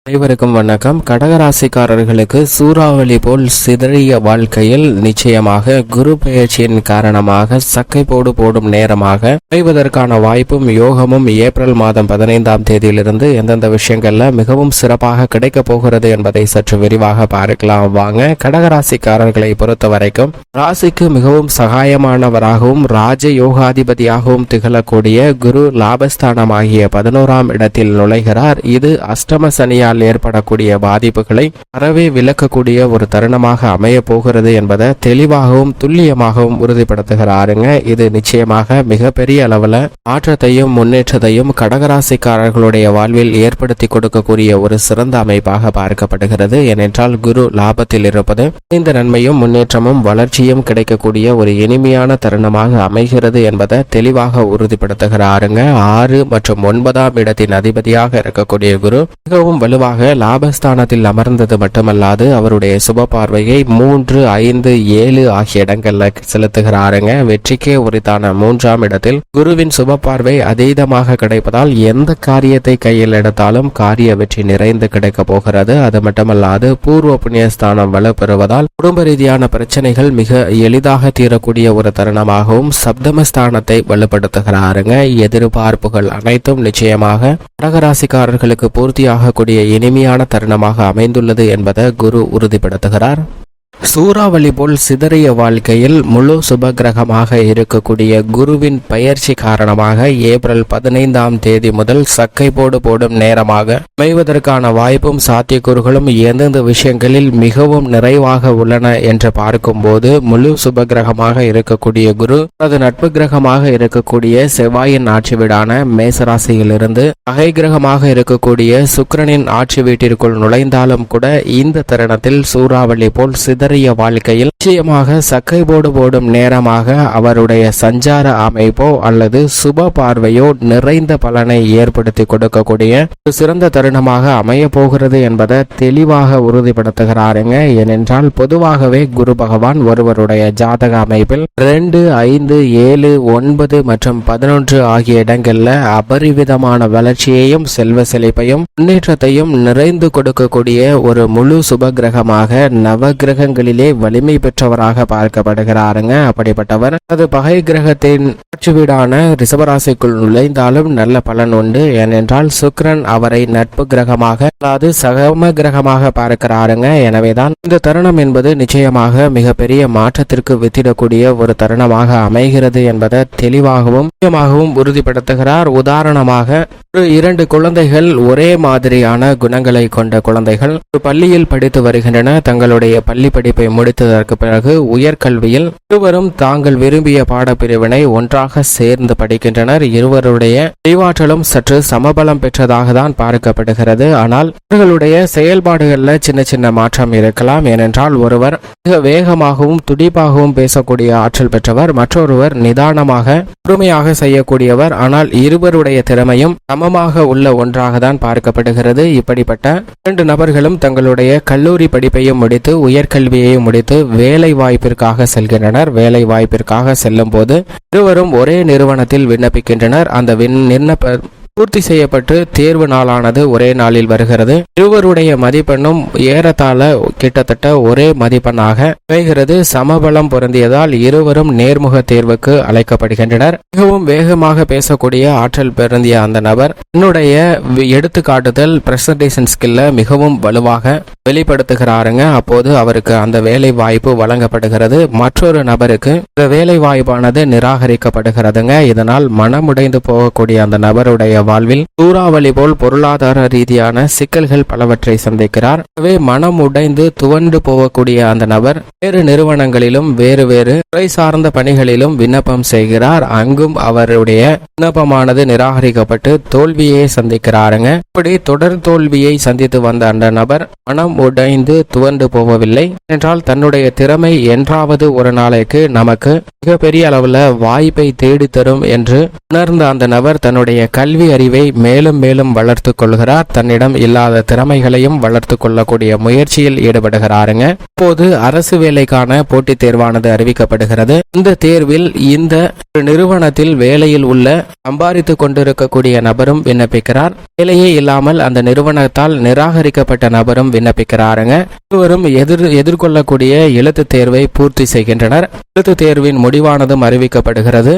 அனைவருக்கும் வணக்கம். கடகராசிக்காரர்களுக்கு சூறாவளி போல் சிதறிய வாழ்க்கையில் நிச்சயமாக குரு பெயர்ச்சியின் காரணமாக சக்கை போடும் நேரமாக அமைவதற்கான வாய்ப்பும் யோகமும் ஏப்ரல் மாதம் 15ஆம் தேதியிலிருந்து எந்தெந்த விஷயங்கள்ல மிகவும் சிறப்பாக கிடைக்கப் போகிறது என்பதை சற்று விரிவாக பார்க்கலாம் வாங்க. கடகராசிக்காரர்களை பொறுத்த வரைக்கும் ராசிக்கு மிகவும் சகாயமானவராகவும் ராஜ யோகாதிபதியாகவும் திகழக்கூடிய குரு லாபஸ்தானமாகிய 11ஆம் இடத்தில் நுழைகிறார். இது அஷ்டம சனியால் ஏற்படக்கூடிய பாதிப்புகளை அறவே விளக்கக்கூடிய ஒரு தருணமாக அமைய போகிறது என்பதை தெளிவாகவும் துல்லியமாகவும் உறுதிப்படுத்துகிறாருங்க. இது நிச்சயமாக மிகப்பெரிய அளவுல மாற்றத்தையும் முன்னேற்றத்தையும் கடகராசிக்காரர்களுடைய வாழ்வில் ஏற்படுத்தி கொடுக்கக்கூடிய ஒரு சிறந்த அமைப்பாக பார்க்கப்படுகிறது. ஏனென்றால் குரு லாபத்தில் இருப்பது இந்த நன்மையும் முன்னேற்றமும் வளர்ச்சியும் கிடைக்கக்கூடிய ஒரு இனிமையான தருணமாக அமைகிறது என்பதை தெளிவாக உறுதிப்படுத்துகிறாருங்க. 6 மற்றும் 9ஆம் இடத்தின் அதிபதியாக இருக்கக்கூடிய குரு மிகவும் வலுவாக லாபஸ்தானத்தில் அமர்ந்தது மட்டுமல்லாது அவருடைய சுப பார்வையை 3, 5, 7 ஆகிய இடங்கள்ல செலுத்துகிறாருங்க. வெற்றிக்கே உரித்தான 3ஆம் இடத்தில் குருவின் சுப பார்வை அதீதமாக கிடைப்பதால் எந்த காரியத்தை கையில் எடுத்தாலும் காரிய வெற்றி நிறைந்து கிடைக்க போகிறது. அது மட்டுமல்லாது பூர்வ புண்ணியஸ்தானம் வலுப்பெறுவதால் குடும்ப ரீதியான பிரச்சனைகள் மிக எளிதாக தீரக்கூடிய ஒரு தருணமாகவும் சப்தமஸ்தானத்தை வலுப்படுத்துகிறாருங்க. எதிர்பார்ப்புகள் அனைத்தும் நிச்சயமாக கடகராசிக்காரர்களுக்கு பூர்த்தியாகக்கூடிய இனிமையான தருணமாக அமைந்துள்ளது என்பதை குரு உறுதிப்படுத்துகிறார். சூறாவளி போல் சிதறிய வாழ்க்கையில் முழு சுபகிரகமாக இருக்கக்கூடிய குருவின் பயிற்சி காரணமாக ஏப்ரல் 15ஆம் தேதி முதல் சக்கை போடும் நேரமாக அமைவதற்கான வாய்ப்பும் சாத்தியக்கூறுகளும் எந்தெந்த விஷயங்களில் மிகவும் நிறைவாக உள்ளன என்று பார்க்கும்போது முழு சுபகிரகமாக இருக்கக்கூடிய குரு அது நட்பு கிரகமாக இருக்கக்கூடிய செவ்வாயின் ஆட்சி வீடான மேசராசியிலிருந்து பகை கிரகமாக இருக்கக்கூடிய சுக்கிரனின் ஆட்சி வீட்டிற்குள் நுழைந்தாலும் கூட இந்த தருணத்தில் சூறாவளி போல் வாழ்க்கையில் நிச்சயமாக சக்கை போடும் நேரமாக அவருடைய சஞ்சார அமைப்போ அல்லது சுப பார்வையோ நிறைந்த பலனை ஏற்படுத்தி கொடுக்கக்கூடிய ஒரு சிறந்த தருணமாக அமைய போகிறது என்பதை தெளிவாக உறுதிப்படுத்துகிறாருங்க. ஏனென்றால் பொதுவாகவே குரு பகவான் ஒருவருடைய ஜாதக அமைப்பில் 2, 5, 7, 9 மற்றும் 11 ஆகிய இடங்கள்ல அபரிவிதமான வளர்ச்சியையும் செல்வ செழிப்பையும் முன்னேற்றத்தையும் நிறைந்து கொடுக்கக்கூடிய ஒரு முழு சுப கிரகமாக நவ கிரகங்களிலே வலிமை பெற்றவராக பார்க்கப்படுகிறாருங்க. அப்படிப்பட்டவர் அது பகை கிரகத்தின் ஆட்சி வீடான ரிஷபராசிக்குள் நுழைந்தாலும் நல்ல பலன் உண்டு. ஏனென்றால் சுக்கிரன் அவரை நட்பு கிரகமாக அதாவது சகம கிரகமாக பார்க்கிறாருங்க. எனவேதான் இந்த தருணம் என்பது நிச்சயமாக மிகப்பெரிய மாற்றத்திற்கு வித்திடக்கூடிய ஒரு தருணமாக அமைகிறது என்பதை தெளிவாகவும் முக்கியமாகவும் உறுதிப்படுத்துகிறார். உதாரணமாக 2 குழந்தைகள் ஒரே மாதிரியான குணங்களை கொண்ட குழந்தைகள் ஒரு பள்ளியில் படித்து வருகின்றன. தங்களுடைய பள்ளி படிப்பை முடித்ததற்கு பிறகு உயர்கல்வியில் இருவரும் தாங்கள் விரும்பிய பாடப்பிரிவினை ஒன்றாக சேர்ந்து படிக்கின்றனர். இருவருடைய அறிவாற்றலும் சற்று சமபலம் பெற்றதாக தான் பார்க்கப்படுகிறது. ஆனால் இவர்களுடைய செயல்பாடுகள்ல சின்ன மாற்றம் இருக்கலாம். ஏனென்றால் ஒருவர் மிக வேகமாகவும் துடிப்பாகவும் பேசக்கூடிய ஆற்றல் பெற்றவர், மற்றொருவர் நிதானமாக பொறுமையாக செய்யக்கூடியவர். ஆனால் இருவருடைய திறமையும் சமமாக உள்ள ஒன்றாக தான் பார்க்கப்படுகிறது. இப்படிப்பட்ட 2 நபர்களும் தங்களுடைய கல்லூரி படிப்பையும் முடித்து உயர்கல்வியையும் முடித்து வேலை வாய்ப்பிற்காக செல்கின்றனர். வேலை வாய்ப்பிற்காக செல்லும் போது இருவரும் ஒரே நிறுவனத்தில் விண்ணப்பிக்கின்றனர். அந்த விண்ணப்ப பூர்த்தி செய்யப்பட்டு தேர்வு நாளானது ஒரே நாளில் வருகிறது. இருவருடைய மதிப்பெண்ணும் ஏறத்தாழ கிட்டத்தட்ட ஒரே மதிப்பெண்ணாக அமைகிறது. சமபலம் பொருந்தியதால் இருவரும் நேர்முக தேர்வுக்கு அழைக்கப்படுகின்றனர். மிகவும் வேகமாக பேசக்கூடிய ஆற்றல் பொருந்திய அந்த நபர் என்னுடைய எடுத்துக்காட்டுதல் பிரசன்டேஷன் ஸ்கில்ல மிகவும் வலுவாக வெளிப்படுத்துகிறாருங்க. அப்போது அவருக்கு அந்த வேலை வாய்ப்பு வழங்கப்படுகிறது. மற்றொரு நபருக்கு இந்த வேலை வாய்ப்பானது நிராகரிக்கப்படுகிறதுங்க. இதனால் மனமுடைந்து போகக்கூடிய அந்த நபருடைய வாழ்வில் சூறாவளி போல் பொருளாதார ரீதியான சிக்கல்கள் பலவற்றை சந்திக்கிறார். எனவே மனம் உடைந்து துவண்டு போகக்கூடிய அந்த நபர் வேறு நிறுவனங்களிலும் வேறு துறை சார்ந்த பணிகளிலும் விண்ணப்பம் செய்கிறார். அங்கும் அவருடைய விண்ணப்பமானது நிராகரிக்கப்பட்டு தோல்வியை சந்திக்கிறாருங்க. இப்படி தொடர் தோல்வியை சந்தித்து வந்த அந்த நபர் மனம் உடைந்து துவண்டு போகவில்லை. என்றால் தன்னுடைய திறமை என்றாவது ஒரு நாளைக்கு நமக்கு மிகப்பெரிய அளவுல வாய்ப்பை தேடித்தரும் என்று உணர்ந்த அந்த நபர் தன்னுடைய கல்வி அறிவை மேலும் மேலும் வளர்த்து கொள்கிறார். தன்னிடம் இல்லாத திறமைகளையும் வளர்த்து கொள்ளக்கூடிய முயற்சியில் ஈடுபடுகிறாருங்க. இப்போது அரசு வேலைக்கான போட்டித் தேர்வானது அறிவிக்கப்படுகிறது. இந்த தேர்வில் இந்த நிறுவனத்தில் வேலையில் உள்ள சம்பாதித்துக் கொண்டிருக்கக்கூடிய நபரும் விண்ணப்பிக்கிறார். வேலையே இல்லாமல் அந்த நிறுவனத்தால் நிராகரிக்கப்பட்ட நபரும் விண்ணப்பிக்கிறாருங்க. இருவரும் எதிர்கொள்ளக்கூடிய எழுத்து தேர்வை பூர்த்தி செய்கின்றனர். எழுத்து தேர்வின் முடிவானதும் அறிவிக்கப்படுகிறது.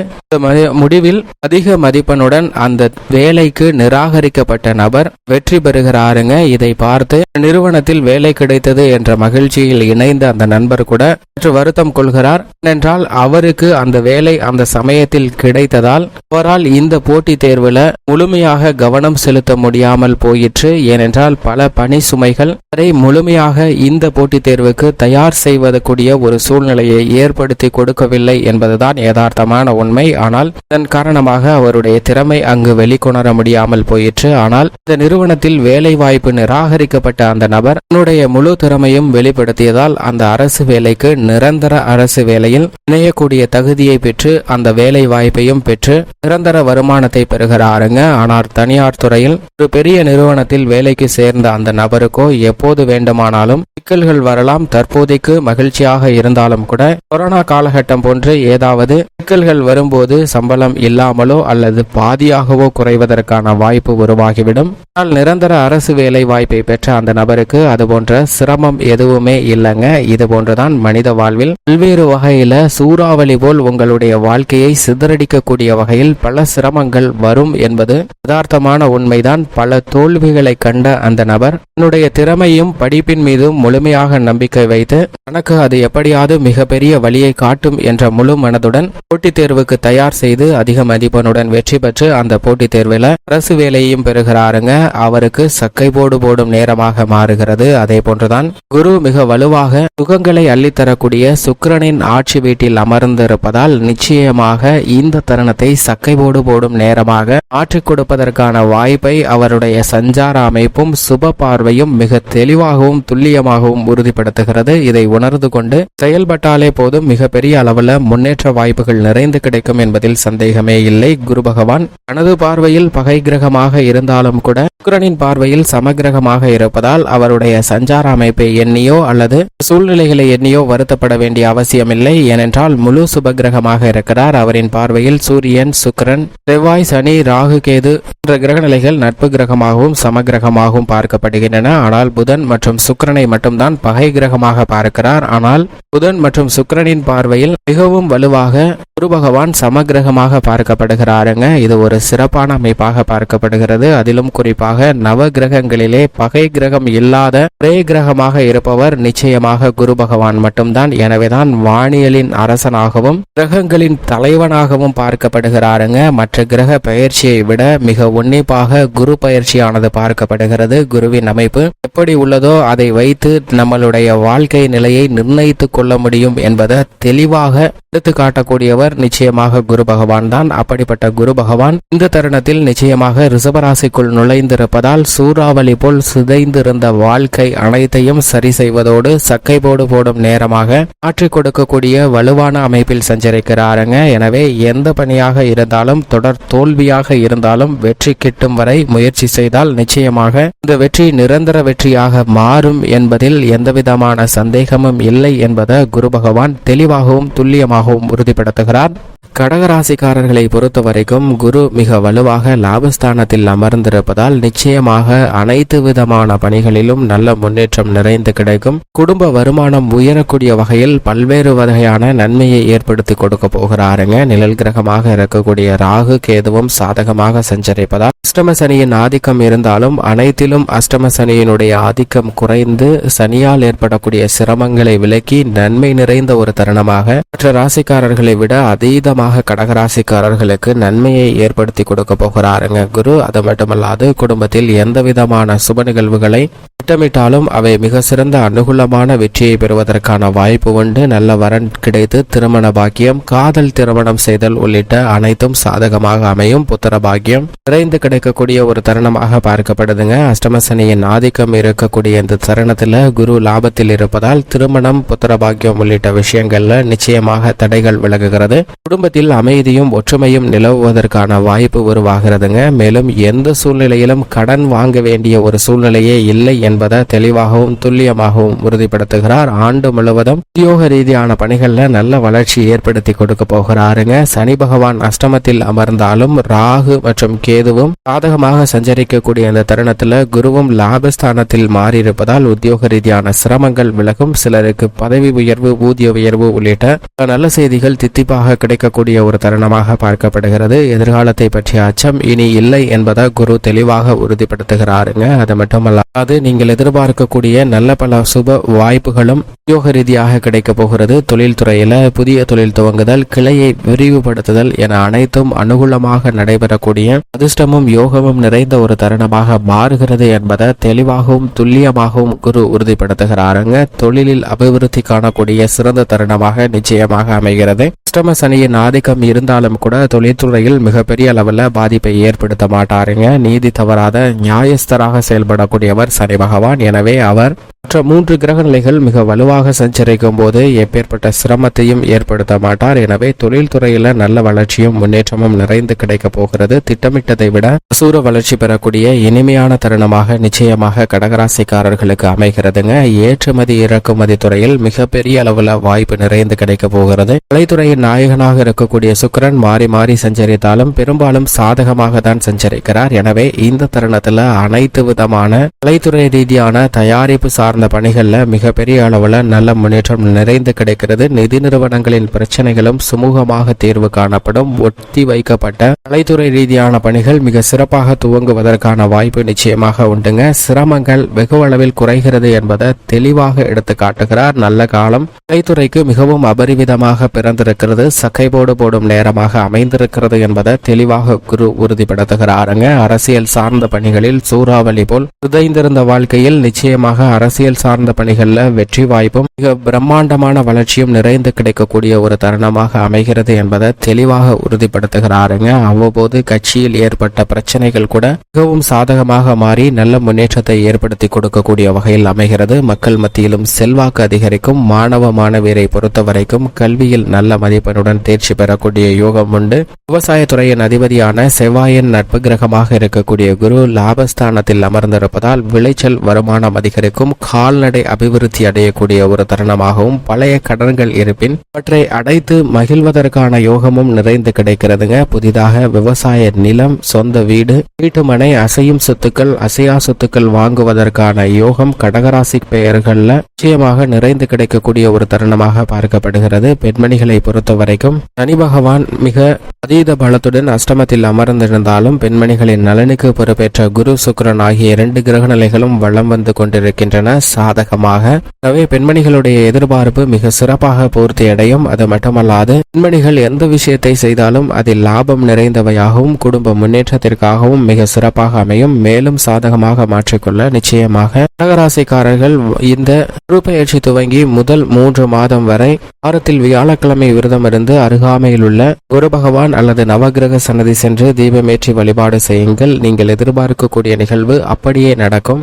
முடிவில் அதிக மதிப்பெண்ணுடன் அந்த வேலைக்கு நிராகரிக்கப்பட்ட நபர் வெற்றி பெறுகிறாருங்க. இதை பார்த்து நிறுவனத்தில் வேலை கிடைத்தது என்ற மகிழ்ச்சியில் இணைந்த அந்த நண்பர் கூட சற்று வருத்தம் கொள்கிறார். ஏனென்றால் அவருக்கு அந்த வேலை அந்த சமயத்தில் கிடைத்ததால் அவரால் இந்த போட்டித் தேர்வில் முழுமையாக கவனம் செலுத்த முடியாமல் போயிற்று. ஏனென்றால் பல பணி சுமைகள் வரை முழுமையாக இந்த போட்டித் தேர்வுக்கு தயார் செய்வதற்குரிய ஒரு சூழ்நிலையை ஏற்படுத்தி கொடுக்கவில்லை என்பதுதான் யதார்த்தமான உண்மை. ஆனால் இதன் காரணமாக அவருடைய திறமை அங்கு வெளிக்கொணர முடியாமல் போயிற்று. ஆனால் இந்த நிறுவனத்தில் வேலை வாய்ப்பு நிராகரிக்கப்பட்ட அந்த நபர் தன்னுடைய முழு திறமையும் வெளிப்படுத்தியதால் அந்த அரசு வேலைக்கு நிரந்தர அரசு வேலையில் இணையக்கூடிய தகுதியை பெற்று அந்த வேலை வாய்ப்பையும் பெற்று நிரந்தர வருமானத்தை பெறுகிறாருங்க. ஆனால் தனியார் துறையில் ஒரு பெரிய நிறுவனத்தில் வேலைக்கு சேர்ந்த அந்த நபருக்கோ எப்போது வேண்டுமானாலும் சிக்கல்கள் வரலாம். தற்போதைக்கு மகிழ்ச்சியாக இருந்தாலும் கூட கொரோனா காலகட்டம் போன்று ஏதாவது சிக்கல்கள் வரும்போது சம்பளம் இல்லாமலோ அல்லது பாதியாகவோ குறைவதற்கான வாய்ப்பு உருவாகிவிடும். ஆனால் நிரந்தர அரசு வேலை வாய்ப்பை பெற்ற அந்த நபருக்கு அது போன்ற சிரமம் எதுவுமே இல்லைங்க. இது போன்றுதான் மனித வாழ்வில் பல்வேறு வகையில சூறாவளி போல் உங்களுடைய வாழ்க்கையை சிதறடிக்கக்கூடிய வகையில் பல சிரமங்கள் வரும் என்பது யதார்த்தமான உண்மைதான். பல தோல்விகளை கண்ட அந்த நபர் தன்னுடைய திறமையும் படிப்பின் மீதும் முழுமையாக நம்பிக்கை வைத்து தனக்கு அது எப்படியாவது மிகப்பெரிய வழியை காட்டும் என்ற முழு மனதுடன் போட்டித் தேர்வுக்கு தயார் செய்து அதிக மதிப்பெண்ணுடன் வெற்றி பெற்று அந்த போட்டித் தேர்வில் அரசு வேலையையும் பெறுகிறாருங்க. அவருக்கு சக்கை போடும் நேரமாக மாறுகிறது. அதே போன்றுதான் குரு மிக வலுவாக சுகங்களை அள்ளித்தரக்கூடிய சுக்கிரனின் ஆட்சி வீட்டில் அமர்ந்திருப்பதால் நிச்சயமாக இந்த தருணத்தை சக்கை போடும் நேரமாக மாற்றிக் கொடுப்பதற்கான வாய்ப்பை அவருடைய சஞ்சார அமைப்பும் சுப பார்வையும் மிக தெளிவாகவும் துல்லியமாகவும் உறுதிப்படுத்துகிறது. இதை உணர்ந்து கொண்டு செயல்பட்டாலே போதும் மிகப்பெரிய அளவில் முன்னேற்ற வாய்ப்புகள் நிறைந்து கிடைக்கும் என்பதில் சந்தேகமே இல்லை. குரு பகவான் தனது பார்வையில் பகை கிரகமாக இருந்தாலும் கூட சுக்கிரனின் பார்வையில் சமகிரகமாக இருப்பதால் அவருடைய சஞ்சார அமைப்பை எண்ணியோ அல்லது சூழ்நிலைகளை எண்ணியோ வருத்தப்பட வேண்டிய அவசியமில்லை. ஏனென்றால் முழு சுபகிரகமாக இருக்கிறார். அவரின் பார்வையில் சூரியன், சுக்கிரன், செவ்வாய், சனி, ராகு, கேது என்ற கிரகநிலைகள் நட்பு கிரகமாகவும் சமகிரகமாகவும் பார்க்கப்படுகின்றன. ஆனால் புதன் மற்றும் சுக்கிரனை மட்டும்தான் பகை கிரகமாக பார்க்கிறார். ஆனால் புதன் மற்றும் சுக்கிரனின் பார்வையில் மிகவும் வலுவாக குரு பகவான் சமகிரகமாக பார்க்கப்படுகிறாருங்க. இது ஒரு சிறப்பான அமைப்பாக பார்க்கப்படுகிறது. அதிலும் குறிப்பாக நவ கிரகங்களிலே பகை கிரகம் இல்லாத ஒரே கிரகமாக இருப்பவர் நிச்சயமாக குரு பகவான் மட்டும்தான். எனவேதான் வானியலின் அரசனாகவும் கிரகங்களின் தலைவனாகவும் பார்க்கப்படுகிறாருங்க. மற்ற கிரக பயிற்சியை விட மிக உன்னிப்பாக குரு பயிற்சியானது பார்க்கப்படுகிறது. குருவின் அமைப்பு எப்படி உள்ளதோ அதை வைத்து நம்மளுடைய வாழ்க்கை நிலையை நிர்ணயித்துக் கொள்ள முடியும் என்பதை தெளிவாக எடுத்து காட்டக்கூடியவர் நிச்சயமாக குரு பகவான் தான். அப்படிப்பட்ட குரு பகவான் இந்த தருணத்தில் நிச்சயமாக ரிஷபராசிக்குள் நுழைந்திருப்பதால் சூறாவளி போல் சிதைந்திருந்த வாழ்க்கை அனைத்தையும் சரி செய்வதோடு சக்கை போடும் நேரமாக மாற்றிக் கொடுக்கக்கூடிய வலுவான அமைப்பில் சஞ்சரிக்கிறாருங்க. எனவே எந்த பணியாக இருந்தாலும் தொடர் தோல்வியாக இருந்தாலும் வெற்றி கிட்டும் வரை முயற்சி செய்தால் நிச்சயமாக இந்த வெற்றி நிரந்தர வெற்றியாக மாறும் என்பதில் எந்தவிதமான சந்தேகமும் இல்லை என்பதை குரு பகவான் தெளிவாகவும் துல்லியமாகவும் உறுதிப்படுத்துகிறார். கடகராசிக்காரர்களை பொறுத்த வரைக்கும் குரு மிக வலுவாக லாபஸ்தானத்தில் அமர்ந்திருப்பதால் நிச்சயமாக அனைத்து விதமான பணிகளிலும் நல்ல முன்னேற்றம் நிறைந்து கிடைக்கும். குடும்ப வருமானம் உயரக்கூடிய வகையில் பல்வேறு வகையான நன்மையை ஏற்படுத்தி கொடுக்க போகிறாருங்க. நிழல் கிரகமாக இருக்கக்கூடிய ராகு கேதுவும் சாதகமாக சஞ்சரிப்பதால் அஷ்டம சனியின் ஆதிக்கம் இருந்தாலும் அனைத்திலும் அஷ்டம சனியினுடைய ஆதிக்கம் குறைந்து சனியால் ஏற்படக்கூடிய சிரமங்களை விலக்கி நன்மை நிறைந்த ஒரு தருணமாக மற்ற ராசிக்காரர்களை விட அதீதமாக கடகராசிக்காரர்களுக்கு நன்மையை ஏற்படுத்தி கொடுக்க போகிறாருங்க குரு. அது மட்டுமல்லாது குடும்பத்தில் எந்த விதமான சுப நிகழ்வுகளை திட்டமிட்டாலும் அவை மிக சிறந்த அனுகூலமான வெற்றியை பெறுவதற்கான வாய்ப்பு உண்டு. நல்ல வரன் கிடைத்து திருமண பாக்கியம், காதல் திருமணம் செய்தல் உள்ளிட்ட அனைத்தும் சாதகமாக அமையும். புத்திர பாக்கியம் நிறைந்து கிடைக்கக்கூடிய ஒரு தருணமாக பார்க்கப்படுதுங்க. அஷ்டம சனியின் ஆதிக்கம் இருக்கக்கூடிய இந்த தருணத்துல குரு லாபத்தில் இருப்பதால் திருமணம், புத்திர பாக்கியம் உள்ளிட்ட விஷயங்கள்ல நிச்சயமாக தடைகள் விலகுகிறது. குடும்பத்தில் அமைதியும் ஒற்றுமையும் நிலவுவதற்கான வாய்ப்பு உருவாகிறதுங்க. மேலும் எந்த சூழ்நிலையிலும் கடன் வாங்க வேண்டிய ஒரு சூழ்நிலையே இல்லை என்பதை தெளிவாகவும் துல்லியமாகவும் உறுதிப்படுத்துகிறார். ஆண்டு முழுவதும் உத்தியோக ரீதியான பணிகள்ல நல்ல வளர்ச்சி ஏற்படுத்தி கொடுக்க போகிறாருங்க. சனி பகவான் அஷ்டமத்தில் அமர்ந்தாலும் ராகு மற்றும் கேதுவும் சாதகமாக சஞ்சரிக்கக்கூடிய இந்த தருணத்துல குருவும் லாபஸ்தானத்தில் மாறியிருப்பதால் உத்தியோக ரீதியான சிரமங்கள் விலகும். சிலருக்கு பதவி உயர்வு, ஊதிய உயர்வு உள்ளிட்ட நல்ல செய்திகள் தித்திப்பாக கிடைக்கக்கூடிய ஒரு தருணமாக பார்க்கப்படுகிறது. எதிர்காலத்தை பற்றிய அச்சம் இனி இல்லை என்பதை குரு தெளிவாக உறுதிப்படுத்துகிறாருங்க. அது மட்டுமல்லாது நீங்கள் எதிர்பார்க்கக்கூடிய நல்ல பல சுப வாய்ப்புகளும் உத்தியோக ரீதியாக கிடைக்க போகிறது. தொழில் துறையில புதிய தொழில் துவங்குதல், கிளையை விரிவுபடுத்துதல் என அனைத்தும் அனுகூலமாக நடைபெறக்கூடிய அதிர்ஷ்டமும் யோகமும் நிறைந்த ஒரு தருணமாக மாறுகிறது என்பதை தெளிவாகவும் துல்லியமாகவும் குரு உறுதிப்படுத்துகிறாருங்க. தொழிலில் அபிவிருத்தி காணக்கூடிய சிறந்த தருணமாக நிச்சயமாக அமைகிறது. அஷ்டம சனியின் ஆதிக்கம் இருந்தாலும் கூட தொழில்துறையில் மிகப்பெரிய அளவில் பாதிப்பை ஏற்படுத்த மாட்டாருங்க. நீதி தவறாத நியாயஸ்தராக செயல்படக்கூடியவர் சனி பகவான். எனவே அவர் மற்ற 3 கிரக நிலைகள் மிக வலுவாக சஞ்சரிக்கும் போது எப்பேற்பட்ட சிரமத்தையும் ஏற்படுத்த மாட்டார். எனவே தொழில்துறையில நல்ல வளர்ச்சியும் முன்னேற்றமும் நிறைந்து கிடைக்க போகிறது. திட்டமிட்டதை விட அசூர வளர்ச்சி பெறக்கூடிய இனிமையான தருணமாக நிச்சயமாக கடகராசிக்காரர்களுக்கு அமைகிறதுங்க. ஏற்றுமதி இறக்குமதி துறையில் மிகப்பெரிய அளவுல வாய்ப்பு நிறைந்து கிடைக்க போகிறது. கலைத்துறையின் நாயகனாக இருக்கக்கூடிய சுக்கிரன் மாறி மாறி சஞ்சரித்தாலும் பெரும்பாலும் சாதகமாக தான் சஞ்சரிக்கிறார். எனவே இந்த தருணத்துல அனைத்து விதமான கலைத்துறை ரீதியான தயாரிப்பு சார்ந்த பணிகள்ல மிகப்பெரிய அளவுல நல்ல முன்னேற்றம் நிறைந்து கிடைக்கிறது. நிதி நிறுவனங்களின் பிரச்சனைகளும் சுமூகமாக தீர்வு காணப்படும். ஒத்தி வைக்கப்பட்ட கலைத்துறை ரீதியான பணிகள் மிக சிறப்பாக துவங்குவதற்கான வாய்ப்பு நிச்சயமாக உண்டுங்க. சிரமங்கள் வெகு அளவில் குறைகிறது என்பதை தெளிவாக எடுத்து காட்டுகிறார். நல்ல காலம் கலைத்துறைக்கு மிகவும் அபரிவிதமாக பிறந்திருக்கிறது. சக்கைபோடு போடும் நேரமாக அமைந்திருக்கிறது என்பதை தெளிவாக குரு உறுதிப்படுத்துகிறாருங்க. அரசியல் சார்ந்த பணிகளில் சூறாவளி போல் புதைந்திருந்த வாழ்க்கையில் நிச்சயமாக அரசியல் சார்ந்த பணிகள்ல வெற்றி வாய்ப்பும் மிக பிரம்மாண்டமான வளர்ச்சியும் நிறைந்து கிடைக்கக்கூடிய ஒரு தருணமாக அமைகிறது என்பதை தெளிவாக உறுதிப்படுத்துகிறாருங்க. அவ்வப்போது கட்சியில் ஏற்பட்ட பிரச்சனைகள் கூட மிகவும் சாதகமாக மாறி நல்ல முன்னேற்றத்தை ஏற்படுத்தி கொடுக்கக்கூடிய வகையில் அமைகிறது. மக்கள் மத்தியிலும் செல்வாக்கு அதிகரிக்கும். மாணவ மாணவியரை பொறுத்தவரைக்கும் கல்வியில் நல்ல மதிப்பெண்ணுடன் தேர்ச்சி பெறக்கூடிய யோகம் உண்டு. விவசாயத்துறையின் அதிபதியான செவ்வாயின் நட்பு கிரகமாக இருக்கக்கூடிய குரு லாபஸ்தானத்தில் அமர்ந்திருப்பதால் விளைச்சல் வருமானம் அதிகரிக்கும். கால்நடை அபிவிருத்தி அடையக்கூடிய ஒரு தருணமாகவும் பழைய கடன்கள் இருப்பின் அவற்றை அடைத்து மகிழ்வதற்கான யோகமும் நிறைந்து கிடைக்கிறதுங்க. புதிதாக விவசாய நிலம், சொந்த வீடு, வீட்டுமனை, அசையும் சொத்துக்கள், அசையா சொத்துக்கள் வாங்குவதற்கான யோகம் கடகராசி பெயர்கள்ல நிச்சயமாக நிறைந்து கிடைக்கக்கூடிய ஒரு தருணமாக பார்க்கப்படுகிறது. பெண்மணிகளை பொறுத்த வரைக்கும் சனி பகவான் மிக அதீத பலத்துடன் அஷ்டமத்தில் அமர்ந்திருந்தாலும் பெண்மணிகளின் நலனுக்கு பொறுப்பேற்ற குரு சுக்கிரன் ஆகிய 2 கிரக நிலைகளும் வலம் வந்து கொண்டிருக்கின்றன சாதகமாக. எனவே பெண்மணிகளுடைய எதிர்பார்ப்பு மிக சிறப்பாக பூர்த்தி அடையும். அது மட்டுமல்லாது பெண்மணிகள் எந்த விஷயத்தை செய்தாலும் அதில் லாபம் நிறைந்தவையாகவும் குடும்ப முன்னேற்றத்திற்காகவும் மிக சிறப்பாக அமையும். மேலும் சாதகமாக மாற்றிக்கொள்ள நிச்சயமாக கடகராசிக்காரர்கள் இந்த குரு பெயர்ச்சி துவங்கி முதல் 3 மாதம் வரை வாரத்தில் வியாழக்கிழமை விரதம் இருந்து அருகாமையில் உள்ள குரு பகவான் அல்லது நவகிரக சன்னதி சென்று தீபமேற்றி வழிபாடு செய்யுங்கள். நீங்கள் எதிர்பார்க்கக்கூடிய நிகழ்வு அப்படியே நடக்கும்.